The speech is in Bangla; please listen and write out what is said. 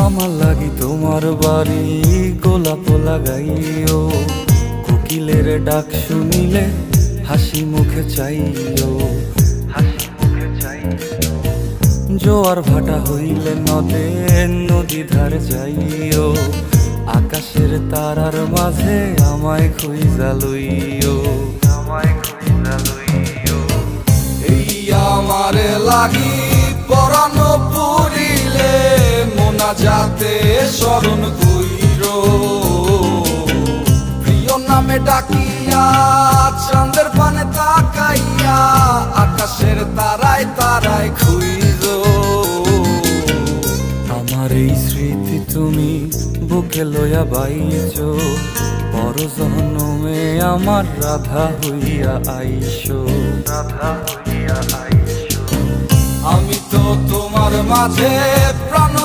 আমার লাগি তোমার বাড়ি গোলাপ লাগাইও, কোকিলের ডাক শুনিলে হাসি মুখে চাইও, হাসি মুখে চাইও। জোয়ার ভাটা হইলে নদে নদী ধারে যাইও, আকাশের তারার মাঝে আমায় খুঁজা লইও, আমায় খুঁজা লইও। এই আমারে লাগি পরানো পুরিলে মোনাজাতে স্মরণ কইরো, প্রিয় নামে ডাকিয়া চাঁদের পানে তাকাইয়া আকাশের তারায় তারায় খুইরো। আমার এই স্মৃতি তুমি বুকে লইয়া বাইছো, বড় জনমে আমার রাধা হইয়া আইসো, রাধা হইয়া আইসো। আমি তো তোমার মাঝে প্রাণ